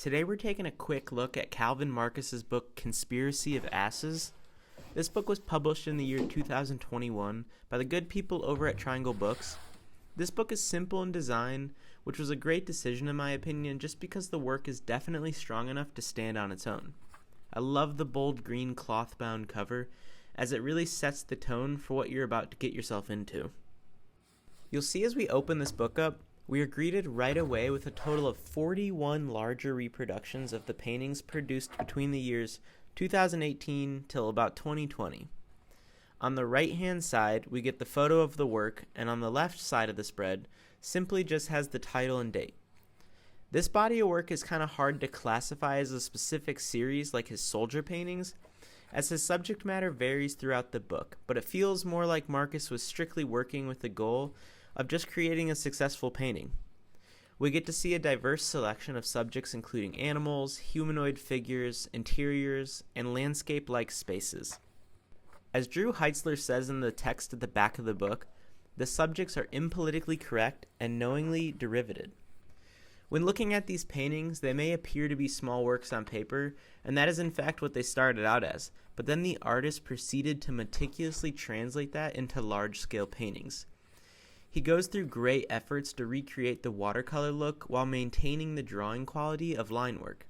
Today we're taking a quick look at Calvin Marcus's book Conspiracy of Asses. This book was published in the year 2021 by the good people over at Triangle Books. This book is simple in design, which was a great decision in my opinion just because the work is definitely strong enough to stand on its own. I love the bold green cloth-bound cover as it really sets the tone for what you're about to get yourself into. You'll see as we open this book up, we are greeted right away with a total of 41 larger reproductions of the paintings produced between the years 2018 till about 2020. On the right-hand side, we get the photo of the work, and on the left side of the spread simply just has the title and date. This body of work is kind of hard to classify as a specific series like his soldier paintings, as his subject matter varies throughout the book, but it feels more like Marcus was strictly working with the goal of just creating a successful painting. We get to see a diverse selection of subjects including animals, humanoid figures, interiors, and landscape-like spaces. As Drew Heitzler says in the text at the back of the book, the subjects are impolitically correct and knowingly derivative. When looking at these paintings, they may appear to be small works on paper, and that is in fact what they started out as, but then the artist proceeded to meticulously translate that into large-scale paintings. He goes through great efforts to recreate the watercolor look while maintaining the drawing quality of line work.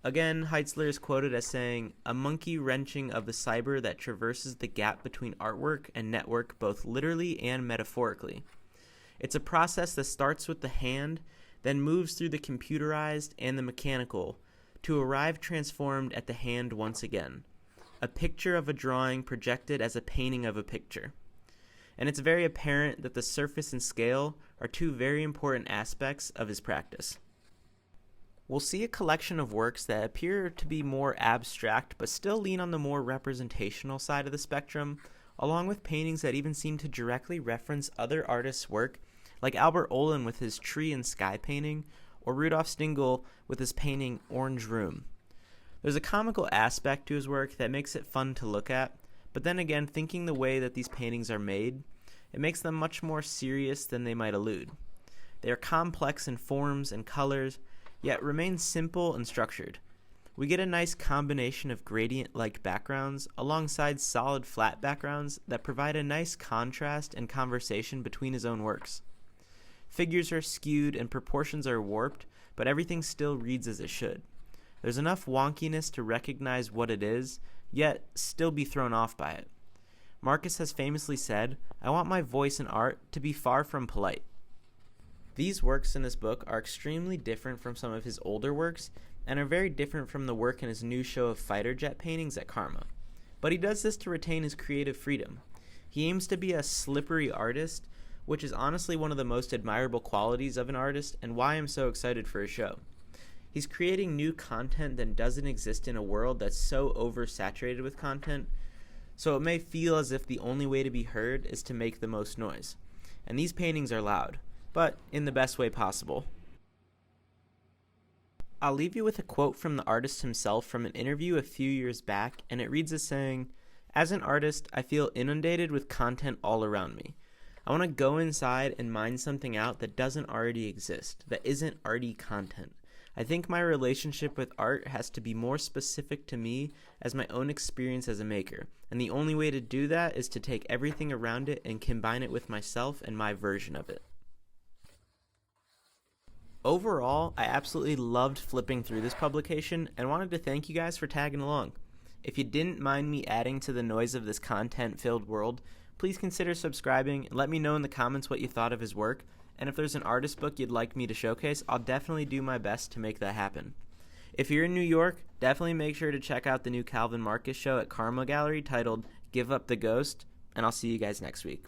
Again, Heitzler is quoted as saying, "A monkey wrenching of the cyber that traverses the gap between artwork and network both literally and metaphorically. It's a process that starts with the hand, then moves through the computerized and the mechanical, to arrive transformed at the hand once again. A picture of a drawing projected as a painting of a picture." And it's very apparent that the surface and scale are two very important aspects of his practice. We'll see a collection of works that appear to be more abstract but still lean on the more representational side of the spectrum, along with paintings that even seem to directly reference other artists' work, like Albert Oehlen with his tree and sky painting, or Rudolf Stingel with his painting Orange Room. There's a comical aspect to his work that makes it fun to look at, but then again, thinking the way that these paintings are made, it makes them much more serious than they might allude. They are complex in forms and colors, yet remain simple and structured. We get a nice combination of gradient-like backgrounds alongside solid flat backgrounds that provide a nice contrast and conversation between his own works. Figures are skewed and proportions are warped, but everything still reads as it should. There's enough wonkiness to recognize what it is, yet still be thrown off by it. Marcus has famously said, "I want my voice in art to be far from polite." These works in this book are extremely different from some of his older works, and are very different from the work in his new show of fighter jet paintings at Karma. But he does this to retain his creative freedom. He aims to be a slippery artist, which is honestly one of the most admirable qualities of an artist, and why I'm so excited for his show. He's creating new content that doesn't exist in a world that's so oversaturated with content, so it may feel as if the only way to be heard is to make the most noise. And these paintings are loud, but in the best way possible. I'll leave you with a quote from the artist himself from an interview a few years back, and it reads as saying, "As an artist, I feel inundated with content all around me. I want to go inside and mine something out that doesn't already exist, that isn't arty content. I think my relationship with art has to be more specific to me as my own experience as a maker, and the only way to do that is to take everything around it and combine it with myself and my version of it." Overall, I absolutely loved flipping through this publication and wanted to thank you guys for tagging along. If you didn't mind me adding to the noise of this content-filled world, please consider subscribing and let me know in the comments what you thought of his work. And if there's an artist book you'd like me to showcase, I'll definitely do my best to make that happen. If you're in New York, definitely make sure to check out the new Calvin Marcus show at Karma Gallery titled "Give Up the Ghost," and I'll see you guys next week.